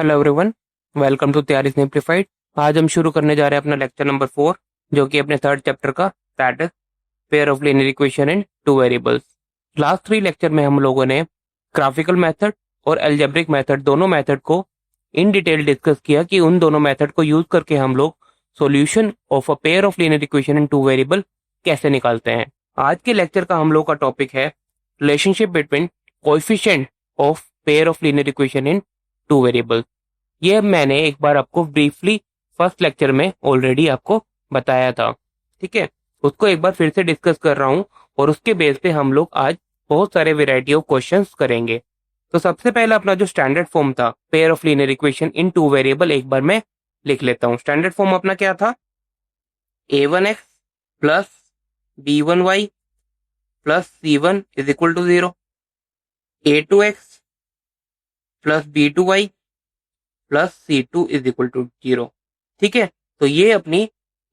Hello everyone, welcome to तैयारी simplified. आज हम शुरू करने जा रहे हैं अपना लेक्चर नंबर 4, जो कि अपने थर्ड चैप्टर का that is pair of linear equation in two variables. Last 3 lecture में हम लोगों ने ग्राफिकल मेथड और अलजेब्रिक मेथड दोनों मेथड को इन डिटेल डिस्कस किया कि उन दोनों मेथड को यूज करके हम लोग solution of a pair of linear equation in two variable कैसे निकालते हैं। आज के लेक्चर का हम लोग का टॉपिक है relationship between coefficient of pair of linear equation in two variable. ये मैंने एक बार आपको ब्रीफली फर्स्ट लेक्चर में ऑलरेडी आपको बताया था, ठीक है। उसको एक बार फिर से डिस्कस कर रहा हूँ और उसके बेस पे हम लोग आज बहुत सारे वैरायटी ऑफ क्वेश्चंस करेंगे। तो सबसे पहले अपना जो स्टैंडर्ड फॉर्म था pair of linear equation in two variable एक बार मैं लिख लेता हूँ। स्टैंडर्ड फॉर्म अपना क्या था? a1x plus b1y plus c1 is equal to 0, a2x plus b2y plus c2 is equal to 0, ठीक है। तो ये अपनी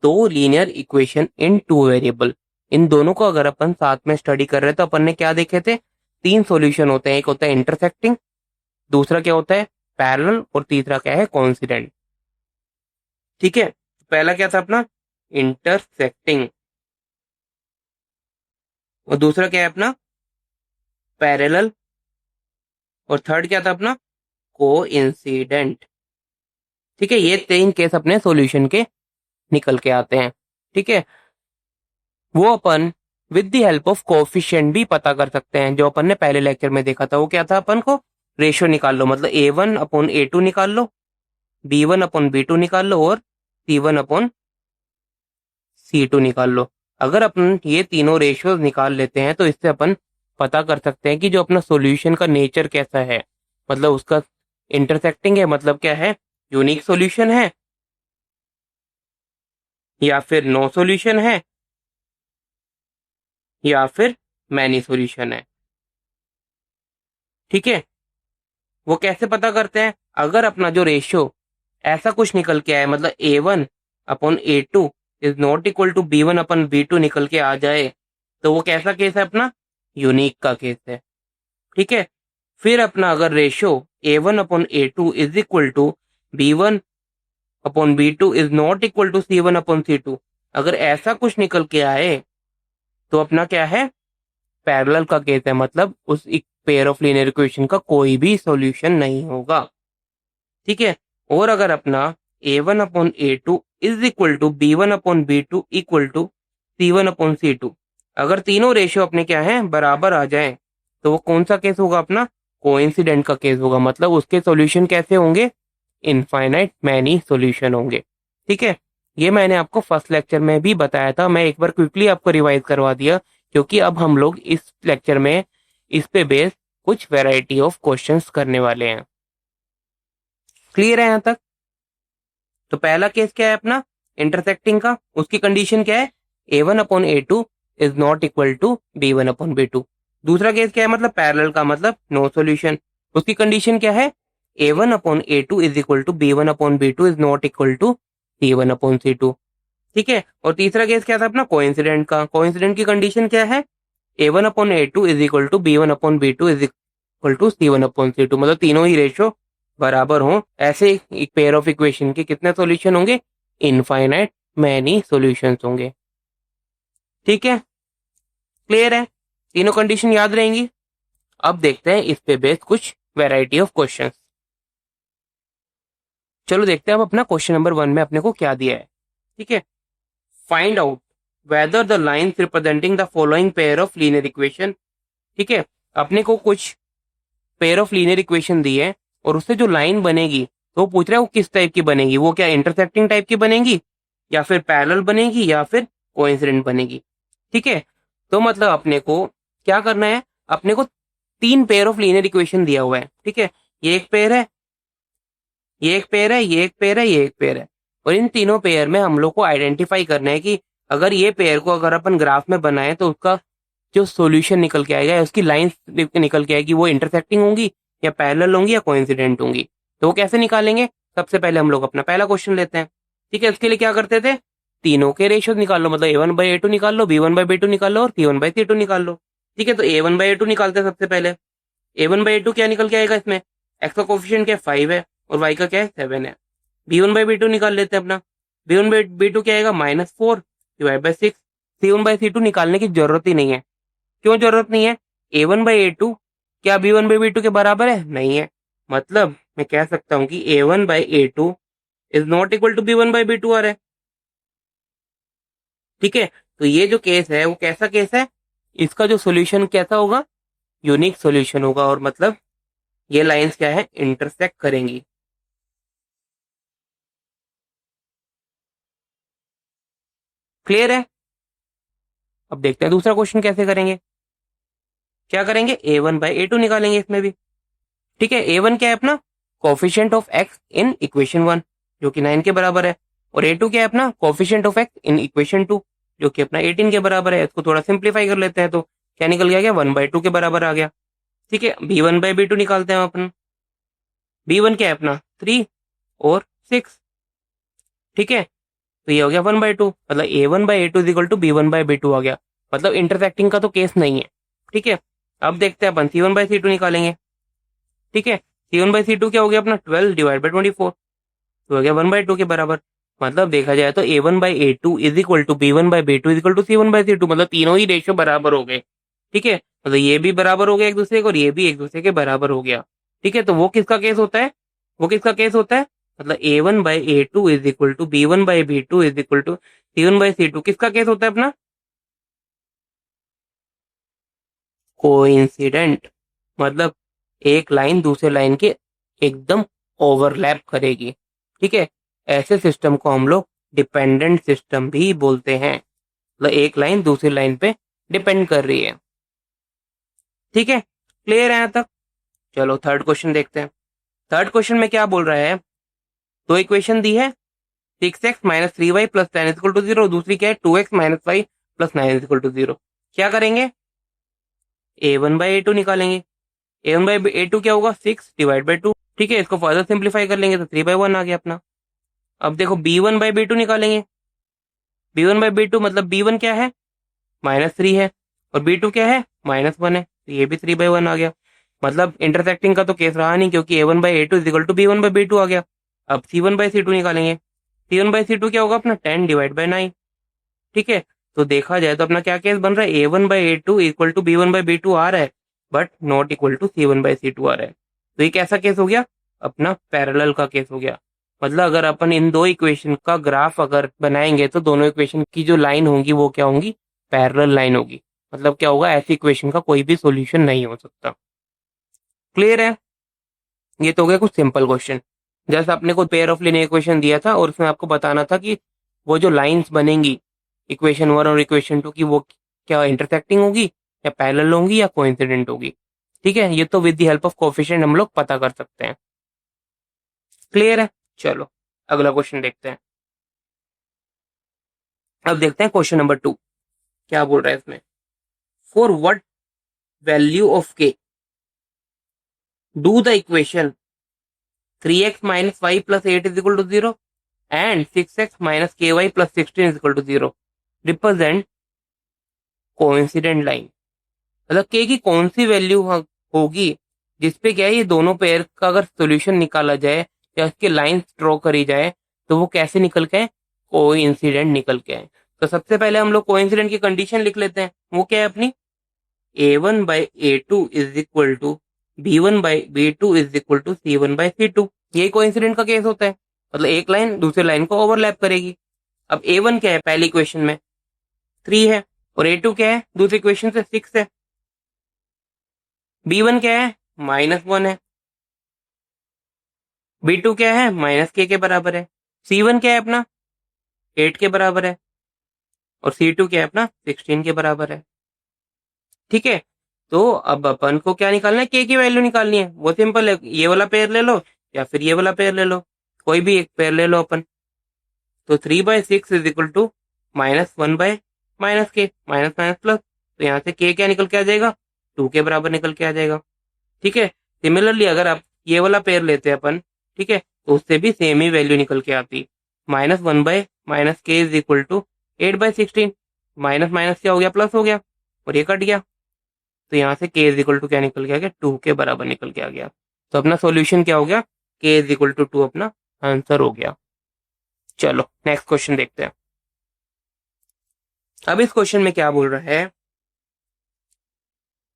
दो linear equation in two variable, इन दोनों को अगर अपन साथ में स्टडी कर रहे हैं तो अपन ने क्या देखे थे? 3 सॉल्यूशन होते हैं। एक होता है इंटरसेक्टिंग, दूसरा क्या होता है पैरेलल, और तीसरा क्या है कोइंसिडेंट, ठीक है। पहला क्या था अपना इंटरसेक्टिंग, और दूसरा क्या है अपना पैरेलल, और थर्ड क्या था अपना कोइंसिडेंट, ठीक है। ये 3 केस अपने सॉल्यूशन के निकल के आते हैं, ठीक है। वो अपन with the help of coefficient भी पता कर सकते हैं। जो अपन ने पहले लेक्चर में देखा था वो क्या था? अपन को रेशियो निकाल लो, मतलब a1 अपॉन a2 निकाल लो, b1 अपॉन b2 निकाल लो, और c1 अपॉन c2 निकाल लो। अगर अपन ये तीनों रेशियोज निकाल लेते हैं तो इससे अपन पता कर सकते हैं कि जो अपना सॉल्यूशन का नेचर कैसा है, मतलब उसका इंटरसेक्टिंग है, मतलब क्या है यूनिक सॉल्यूशन है, या फिर नो सॉल्यूशन है, या फिर मैनी सॉल्यूशन है, ठीक है। वो कैसे पता करते हैं? अगर अपना जो रेशियो ऐसा कुछ निकल के आए, मतलब a1 upon a2 is not equal to b1 upon b2 निकल के आ जाए, तो वो कैसा केस है? अपना यूनिक का केस है, ठीक है। फिर अपना अगर ratio a1 upon a2 is equal to b1 upon b2 is not equal to c1 upon c2, अगर ऐसा कुछ निकल के आए तो अपना क्या है पैरेलल का केस है, मतलब उस एक पेयर ऑफ लीनियर इक्वेशन का कोई भी सॉल्यूशन नहीं होगा, ठीक है। और अगर अपना a1 upon a2 is equal to b1 upon b2 equal to c1 upon c2, अगर तीनों रेशियो अपने क्या है बराबर आ जाए, तो वो कौन सा केस होगा? अपना कोइंसिडेंट का केस होगा, मतलब उसके सॉल्यूशन कैसे होंगे? इनफाइनाइट मैनी सॉल्यूशन होंगे, ठीक है। ये मैंने आपको फर्स्ट लेक्चर में भी बताया था, मैं एक बार क्विकली आपको रिवाइज करवा दिया, क्योंकि अब हम लोग इस लेक्चर में इस पे बेस कुछ वैरायटी ऑफ क्वेश्चंस करने वाले हैं। क्लियर है यहाँ तक? तो पहला केस क्या है अपना इंटरसेक्टिंग का, उसकी कंडीशन क्या है? a1 upon a2 is not equal to b1 upon b2। दूसरा केस क्या है? मतलब पैरेलल का, मतलब नो सॉल्यूशन, उसकी कंडीशन क्या है? a1 upon a2 is equal to b1 upon b2 is not equal to c1 upon c2, ठीक है। और तीसरा केस क्या था अपना कोइंसिडेंट का, कोइंसिडेंट की कंडीशन क्या है? a1 upon a2 is equal to b1 upon b2 is equal to c1 upon c2, मतलब तीनों ही रेशियो बराबर हो। ऐसे एक पेयर ऑफ इक्वेशन के कितने सॉल्यूशन होंगे? इनफाइनाइट मैनी सॉल्यूशंस होंगे, ठीक है। क्लियर है? तीनों कंडीशन याद रहेंगी। अब देखते हैं इस पे बेस कुछ वैरायटी ऑफ क्वेश्चंस। चलो देखते हैं अब अपना क्वेश्चन नंबर 1 में अपने को क्या दिया है, ठीक है। Find out whether the lines representing the following pair of linear equation, ठीक है। अपने को कुछ पेयर ऑफ लीनियर इक्वेशन दी है और उससे जो लाइन बनेगी तो वो पूछ रहा है वो किस टाइप की बनेगी, वो क्या इंटरसेक्टिंग टाइप की बनेगी, या फिर पैरेलल बनेगी, या फिर कोइंसिडेंट बनेगी, ठीक है। तो मतलब अपने को क्या करना है? अपने को 3 पेयर ऑफ लीनियर इक्वेशन दिया हुआ है, ठीक है। ये एक पेयर है, ये एक पेयर है, ये एक पेयर है, ये एक पेयर है, और इन तीनों पेयर में हम लोग को आइडेंटिफाई करना है कि अगर ये पेयर को अगर अपन ग्राफ में बनाए तो उसका जो सॉल्यूशन निकल के आएगा, उसकी लाइन निकल के आएगी, वो इंटरसेक्टिंग होंगी या पैरेलल होंगी या कोइंसिडेंट होंगी। तो वो कैसे निकालेंगे? सबसे पहले हम लोग अपना पहला क्वेश्चन लेते हैं, ठीक है। इसके लिए क्या करते थे? तीनों के रेशियो निकाल लो, मतलब a1 बाई a2 निकाल लो, b1 बाई b2 निकाल लो, और c1 बाई c2 निकाल लो, ठीक है। तो a1 बाई a2 निकालते हैं सबसे पहले। a1 बाई a2 क्या निकल के आएगा? इसमें x का कोफिशिएंट क्या 5 है, और y का क्या है 7 है। b1/b2 निकाल लेते हैं अपना। b1/b2 क्या आएगा -4 डिवाइड बाई 6। c1/c2 निकालने की जरूरत ही नहीं है। क्यों जरूरत नहीं है? a1/a2 क्या b1/b2 के बराबर है? नहीं है। मतलब मैं कह सकता हूं कि a1/a2 is not equal to b1/b2 आ रहा है। ठीक है, तो ये जो केस है वो कैसा केस है? इसका जो सोल्यूशन कैसा होगा? यूनिक सोल्यूशन होगा, और मतलब ये लाइंस क्या है? इंटरसेक्ट करेंगी। क्लियर है? अब देखते हैं दूसरा क्वेश्चन कैसे करेंगे। क्या करेंगे? a1/a2 निकालेंगे इसमें भी। ठीक है, a1 क्या है अपना? Coefficient of x in equation 1 जो कि 9 के बराबर है, और a2 क्या है अपना? Coefficient of x in equation 2 जो कि अपना 18 के बराबर है। इसको थोड़ा सिंप्लीफाई कर लेते हैं तो क्या निकल गया? 1/2 के बराबर आ गया। ठीक है, b1/b2 निकालते हैं अपन। b1 क्या है अपना? 3 और 6। ठीक है, तो ये हो गया 1/2, मतलब a1/a2 is equal to b1/b2 आ गया। मतलब इंटरसेक्टिंग का तो केस नहीं है। ठीक है, अब देखते हैं अपन c1/c2 निकालेंगे। ठीक है, c1/c2 क्या हो गया अपना? 12 डिवाइड बाई 24, तो हो गया 1/2 के बराबर। मतलब देखा जाए तो a1/a2 is equal to b1/b2 is equal to c1/c2, मतलब तीनों ही रेशियो बराबर हो गए। ठीक है, मतलब ये भी बराबर हो गया एक दूसरे को, और ये भी एक दूसरे के बराबर हो गया। ठीक है, तो वो किसका केस होता है? वो किसका केस होता है? मतलब a1/a2 is equal to b1/b2 is equal to c1/c2 किसका केस होता है अपना? कोइंसिडेंट। मतलब एक लाइन दूसरे लाइन के एकदम ओवरलैप करेगी। ठीक है, ऐसे सिस्टम को हम लोग डिपेंडेंट सिस्टम भी बोलते हैं। मतलब एक लाइन दूसरी लाइन पे डिपेंड कर रही है। ठीक है, क्लियर है यहाँ तक? चलो थर्ड क्वेश्चन देखते हैं। थर्ड क्वेश्चन में क्या बोल रहा है? दो इक्वेशन दी है, 6x minus 3y plus 10 equal to 0, दूसरी क्या है? 2x minus 5 plus 9 equal to 0। क्या करेंगे? a1/a2 निकालेंगे। a1/a2 क्या होगा? 6/2। ठीक है, इसको फर्दर सिंप्लीफाई कर लेंगे तो 3/1 आ गया अपना। अब देखो b1/b2 निकालेंगे। b1/b2 मतलब b1 क्या है? -3 है, और b2 क्या है? -1 है, तो ये भी 3/1 आ गया। मतलब इंटरसेक्टिंग का तो केस रहा नहीं, क्योंकि a1/a2 is equal to b1/b2 आ गया। अब c1/c2 निकालेंगे। c1/c2 क्या होगा अपना? 10 डिवाइड बाई 9। ठीक है, तो देखा जाए तो अपना क्या केस बन रहा है? a1/a2 इक्वल टू b1/b2 आ रहा है, but not equal to c1/c2 आ रहा है। तो ये कैसा केस हो गया? अपना पैरेलल का केस हो गया। मतलब अगर अपन इन दो इक्वेशन का ग्राफ अगर बनाएंगे तो दोनों इक्वेशन की जो लाइन होंगी वो क्या होंगी? पैरेलल लाइन होगी। मतलब क्या होगा? ऐसी इक्वेशन का कोई भी सॉल्यूशन नहीं हो सकता। क्लियर है? ये तो हो गया कुछ सिंपल क्वेश्चन। जैसे आपने को पेयर ऑफ लीनियर इक्वेशन दिया था और उसमें आपको बताना था कि वो जो लाइंस बनेंगी इक्वेशन 1 और इक्वेशन 2 की, वो क्या इंटरसेक्टिंग होगी या पैरेलल होंगी या कोइंसिडेंट होगी। ठीक है, ये तो with the help of coefficient हम लोग पता कर सकते हैं। क्लियर है? चलो अगला क्वेश्चन देखते हैं। अब देखते हैं क्वेश्चन नंबर 2 क्या बोल रहा है इसमें। फॉर व्हाट वैल्यू ऑफ के do the equation 3x minus y plus 8 is equal to 0 and 6x minus ky plus 16 is equal to 0 represent coincident line. मतलब के की कौन सी वैल्यू होगी जिसपे क्या है ये दोनों पेयर का अगर सॉल्यूशन निकाला जाए या उसकी लाइन ड्रॉ करी जाए तो वो कैसे निकल के आए? कोइंसिडेंट निकल के आए। तो सबसे पहले हम लोग कोइंसिडेंट की कंडीशन लिख लेते हैं। वो क्या है अपनी? a1/a2 is equal to b1/b2 is equal to c1/c2। यही कोइंसिडेंट का केस होता है। मतलब एक लाइन दूसरे लाइन को ओवरलैप करेगी। अब a1 क्या है? पहली इक्वेशन में 3 है, और a2 क्या है? दूसरी इक्वेशन से 6 है। b1 क्या है? -1 है। b2 क्या है? -k के बराबर है। c1 क्या है अपना? 8 के बराबर है, और c2 क्या है अपना? 16 के बराबर है। ठीक है, तो अब अपन को क्या निकालना है? के की वैल्यू निकालनी है। वो सिंपल है, ये वाला पेयर ले लो या फिर ये वाला पेयर ले लो, कोई भी एक पेयर ले लो अपन। तो 3/6 is equal to -1/-k, minus minus plus, तो यहाँ से के क्या निकल के आ जाएगा? 2 के बराबर निकल के आ जाएगा। ठीक है, सिमिलरली अगर आप ये वाला पेयर लेते हैं अपन, ठीक है, तो उससे भी सेम ही वैल्यू निकल के आती। -1/-k is equal to 8/16, minus minus क्या हो गया? प्लस हो गया, और ये कट गया, तो यहाँ से k इज इक्वल टू क्या निकल के आ गया? 2 के बराबर निकल के आ गया। तो अपना सॉल्यूशन क्या हो गया? k इज इक्वल टू 2 अपना आंसर हो गया। चलो नेक्स्ट क्वेश्चन देखते हैं। अब इस क्वेश्चन में क्या बोल रहा है,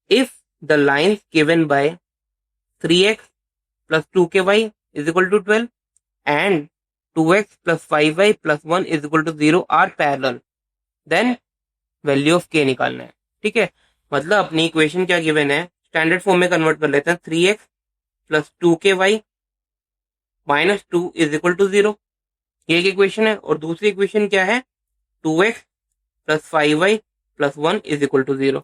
if the lines given by 3x plus 2ky is equal to 12 and 2x plus 5y plus 1 is equal to 0 are parallel, then value of k निकालना है। ठीक है, मतलब अपनी इक्वेशन क्या गिवन है, स्टैंडर्ड फॉर्म में कन्वर्ट कर लेते हैं। 3x plus 2ky minus 2 is equal to 0, ये एक इक्वेशन है। और दूसरी इक्वेशन क्या है, 2x plus 5y plus 1 is equal to 0।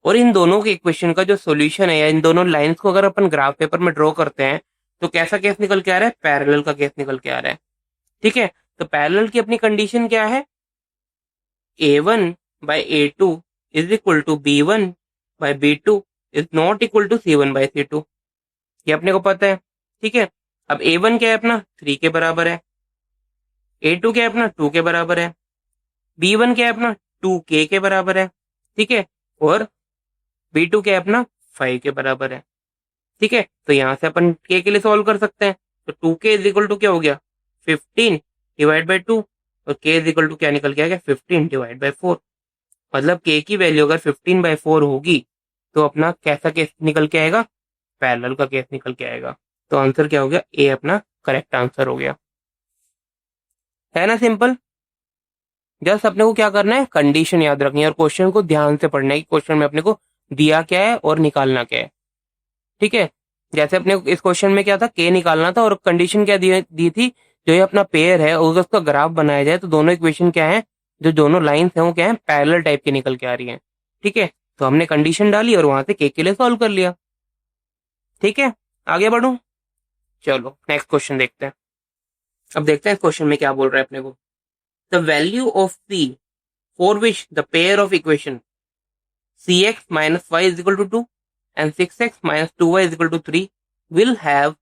और इन दोनों के इक्वेशन का जो सोल्यूशन है, या इन दोनों लाइंस को अगर अपन ग्राफ पेपर में ड्रॉ करते हैं तो कैसा केस निकल के आ रहा है, पैरेलल का केस निकल के आ रहा है। ठीक है, तो पैरेलल की अपनी कंडीशन क्या है, a1 by a2 is equal to b1 by b2 is not equal to c1 by c2, ये अपने को पता है। ठीक है, अब a1 क्या है अपना 3 के बराबर है, a2 क्या है अपना 2 के बराबर है, b1 क्या है अपना 2k के बराबर है। ठीक है, और b2 क्या है अपना 5 के बराबर है। ठीक है, तो यहां से अपन k के लिए सॉल्व कर सकते हैं। तो 2k इज इक्वल टू क्या हो गया 15 डिवाइड बाई 2, और k इज इक्वल टू क्या निकल के आ गया 15 डिवाइड बाई 4। मतलब k की वैल्यू अगर 15 बाई 4 होगी तो अपना कैसा केस निकल के आएगा, पैरेलल का केस निकल के आएगा। तो आंसर क्या हो गया, ए अपना करेक्ट आंसर हो गया। है ना सिंपल। जस्ट अपने को क्या करना है, कंडीशन याद रखनी है और क्वेश्चन को ध्यान से पढ़ना है कि क्वेश्चन में अपने को दिया क्या है और निकालना क्या है। ठीक है, जैसे अपने इस क्वेश्चन में क्या था, के निकालना था और कंडीशन क्या दी थी, जो ये अपना पेयर है अगर उसका ग्राफ बनाया जाए तो दोनों इक्वेशन क्या है, जो दोनों लाइंस हैं वो क्या है, पैरेलल टाइप की निकल के आ रही हैं। ठीक है, तो हमने कंडीशन डाली और वहां से के लिए सॉल्व कर लिया। ठीक है, आगे बढ़ू। चलो नेक्स्ट क्वेश्चन देखते हैं। अब देखते हैं इस क्वेश्चन में क्या बोल रहा है अपने को, the value of c for which the pair of equation cx minus y is equal to 2 and 6x minus 2y is equal to 3 will have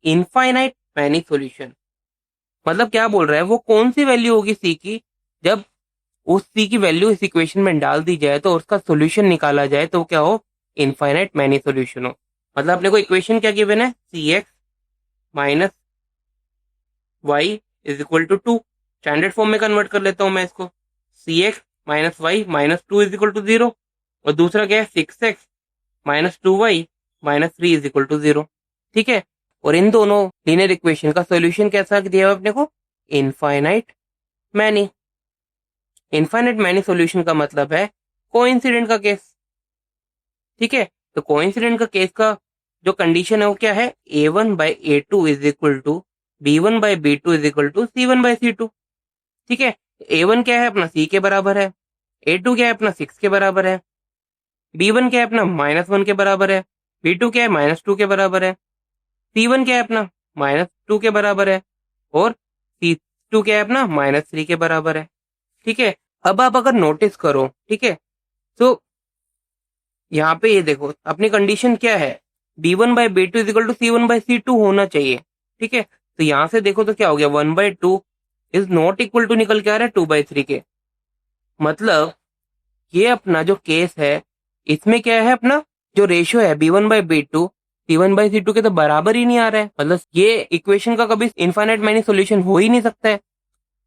infinite many solution। मतलब क्या बोल रहा है, वो कौन सी वैल्यू होगी c की, जब उस c की वैल्यू इस इक्वेशन में डाल दी जाए तो उसका सोल्यूशन निकाला जाए तो क्या हो, इनफाइनाइट मैनी सोल्यूशन हो। मतलब अपने को इक्वेशन क्या गिवन है, cx minus y is equal to 2, standard form में कन्वर्ट कर लेता हूं मैं इसको, cx minus y minus 2 is equal to 0, और दूसरा क्या है 6x minus 2y minus 3 is equal to 0। ठीक है, और इन दोनों लीनियर इक्वेशन का सॉल्यूशन कैसा दिया है अपने को, infinite many. Infinite many solution का मतलब है कोइंसिडेंट का केस। ठीक है, तो कोइंसिडेंट का केस का जो कंडीशन है वो क्या है, a1 by a2 is equal to b1 by b2 is equal to c1 by c2। ठीक है, a1 क्या है अपना c के बराबर है, a2 क्या है अपना 6 के बराबर है, b1 क्या है अपना -1 के बराबर है, b2 क्या है -2 के बराबर है, c1 क्या है अपना -2 के बराबर है, और c2 क्या है अपना -3 के बराबर है। ठीक है, अब आप अगर नोटिस करो, ठीक है, तो यहाँ पे ये देखो अपनी कंडीशन क्या है, b1 by b2 is equal to c1 by c2 होना चाहिए। ठीक है, तो यहाँ से देखो तो क्या हो गया, 1/2 इज नॉट इक्वल टू निकल के आ रहा है 2/3 के। मतलब ये अपना जो केस है इसमें क्या है, अपना जो रेशियो है b1 by b2 c1 by c2 के तो बराबर ही नहीं आ रहा है। मतलब ये इक्वेशन का कभी इनफाइनाइट मैनी सॉल्यूशन हो ही नहीं सकता है।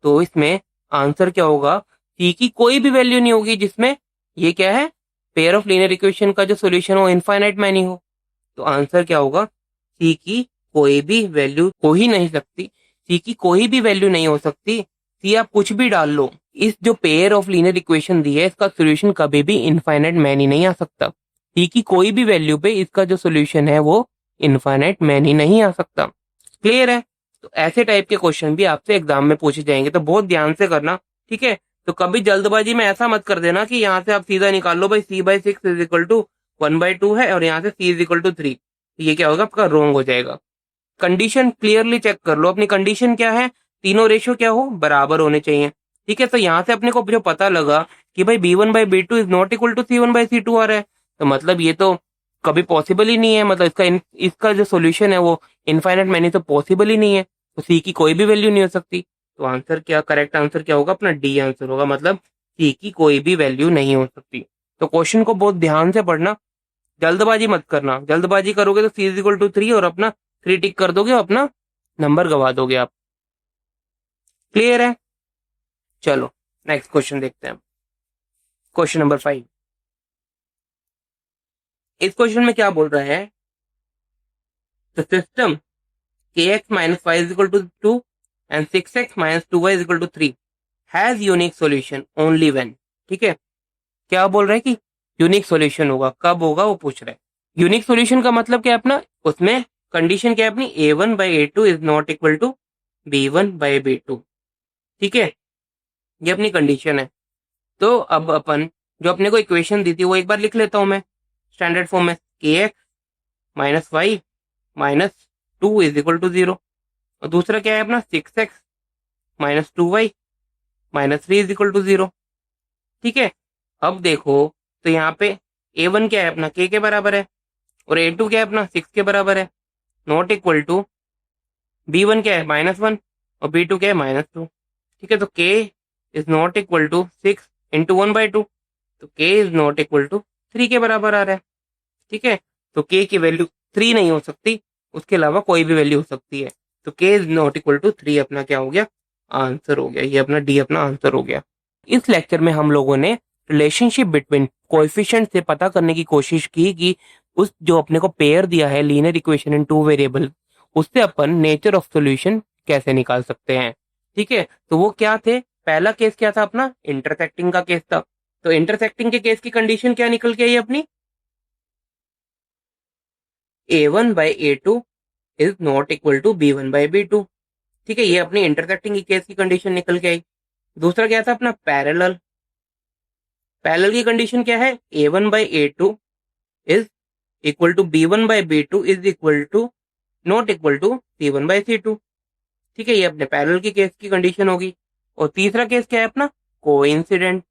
तो इसमें आंसर क्या होगा, c की कोई भी वैल्यू नहीं होगी जिसमें ये क्या है, पेयर ऑफ लीनियर इक्वेशन का जो सॉल्यूशन हो इनफाइनाइट मैनी हो। तो आंसर क्या होगा, c की कोई भी वैल्यू हो ही नहीं सकती, c की कोई भी वैल्यू नहीं हो सकती। c आप कुछ भी डाल लो, इस जो पेयर ऑफ लीनियर इक्वेशन दी है इसका सॉल्यूशन कभी भी इनफाइनाइट मैनी नहीं आ सकता। c की कोई भी वैल्यू पे इसका जो सॉल्यूशन है वो इनफाइनाइट मैनी नहीं आ सकता। क्लियर है। तो ऐसे टाइप के क्वेश्चन भी आपसे एग्जाम में पूछे जाएंगे, तो बहुत ध्यान से करना। ठीक है, तो कभी जल्दबाजी में ऐसा मत कर देना कि यहाँ से आप सीधा निकाल लो भाई c/6 इज इक्वल टू 1/2 है और यहाँ से c इज इक्वल टू 3, ये क्या होगा, आपका रॉन्ग हो जाएगा। कंडीशन क्लियरली चेक कर लो, अपनी कंडीशन क्या है, तीनों रेशियो क्या हो, बराबर होने चाहिए। ठीक है, तो यहाँ से अपने को जो पता लगा कि भाई b1 by b2 is not equal to c1 by c2 आ रहा है, तो मतलब ये तो कभी पॉसिबल ही नहीं है। मतलब इसका जो सॉल्यूशन है वो इनफाइनाइट मैनी तो पॉसिबल ही नहीं है, तो c की कोई भी वैल्यू नहीं हो सकती। तो आंसर क्या, करेक्ट आंसर क्या होगा, अपना डी आंसर होगा। मतलब c की कोई भी वैल्यू नहीं हो सकती। तो क्वेश्चन को बहुत ध्यान से पढ़ना, जल्दबाजी मत करना। जल्दबाजी करोगे तो c इज इक्वल टू 3 और अपना 3 टिक कर दोगे, अपना नंबर गवा दोगे आप। क्लियर है? चलो नेक्स्ट क्वेश्चन देखते हैं। Question number 5। इस क्वेश्चन में क्या बोल रहा है? The system kx minus y is equal to 2 and 6x minus 2y is equal to 3 has unique solution only when। ठीक है, क्या बोल रहा है कि यूनिक सॉल्यूशन होगा, कब होगा वो पूछ रहा है। यूनिक सॉल्यूशन का मतलब क्या है अपना, उसमें कंडीशन क्या है अपनी, a1 by a2 is not equal to b1 by b2। ठीक है, ये अपनी कंडीशन है। तो अब अपन जो अपने को इक्वेशन दी थी वो एक बार लिख लेता हूं मैं स्टैंडर्ड फॉर्म में, kx minus y minus 2 is equal to 0, और दूसरा क्या है अपना 6x minus 2y minus 3 is equal to 0। ठीक है, अब देखो तो यहाँ पे a1 क्या है अपना k के बराबर है, और a2 क्या है अपना 6 के बराबर है, नॉट इक्वल टू b1 क्या है -1 और b2 क्या है -2। ठीक है, तो k is not equal to 6 into 1/2, तो k is not equal to 3 के बराबर आ रहा है। ठीक है, तो k की वैल्यू 3 नहीं हो सकती, उसके अलावा कोई भी वैल्यू हो सकती है, तो k is not equal to 3 अपना क्या हो गया, आंसर हो गया। ये अपना डी अपना आंसर हो गया। इस लेक्चर में हम लोगों ने रिलेशनशिप बिटवीन कोएफिशिएंट से पता करने की कोशिश की कि उस जो अपने को पेयर दिया है लीनियर इक्वेशन इन 2 वेरिएबल, उससे अपन नेचर ऑफ सॉल्यूशन कैसे निकाल सकते हैं। ठीक है, तो वो क्या थे, पहला केस क्या था अपना, इंटरसेक्टिंग का केस था। तो इंटरसेक्टिंग के केस की कंडीशन क्या निकल के आई अपनी, a1 by a2 is not equal to b1 by b2। ठीक है, ये अपनी इंटरसेक्टिंग की केस की कंडीशन निकल के आई। दूसरा क्या था अपना पैरेलल, पैरेलल की कंडीशन क्या है, a1 by a2 is equal to b1 by b2 is equal to not equal to c1 by c2। ठीक है, ये अपने पैरेलल की केस की कंडीशन होगी। और तीसरा केस क्या है अपना, कोइंसिडेंट।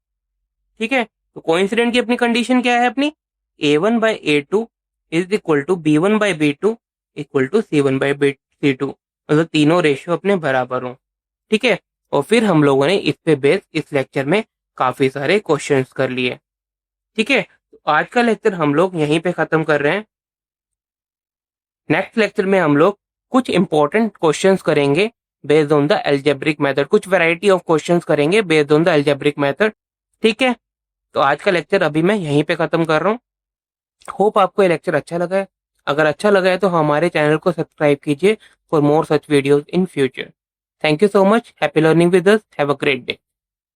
ठीक है, तो कोइंसिडेंट की अपनी कंडीशन क्या है अपनी, a1 by a2 is equal to b1 by b2 equal to c1 by c2, मतलब तीनों रेशियो अपने बराबर हों। ठीक है, और फिर हम लोगों ने इस पे बेस इस लेक्चर में काफी सारे क्वेश्चंस कर लिए। ठीक है, तो आज का लेक्चर हम लोग यहीं पे खत्म कर रहे हैं। नेक्स्ट लेक्चर में हम लोग कुछ इंपॉर्टेंट क्वेश्चंस करेंगे based on the algebraic method, कुछ वैरायटी ऑफ क्वेश्चंस करेंगे based on the algebraic method. ठीक है, तो आज का लेक्चर अभी मैं यहीं पे खत्म कर रहा हूँ। होप आपको ये लेक्चर अच्छा लगा है। अगर अच्छा लगा है तो हमारे चैनल को सब्सक्राइब कीजिए for more such videos in future. Thank you so much, happy learning with us, have a great day.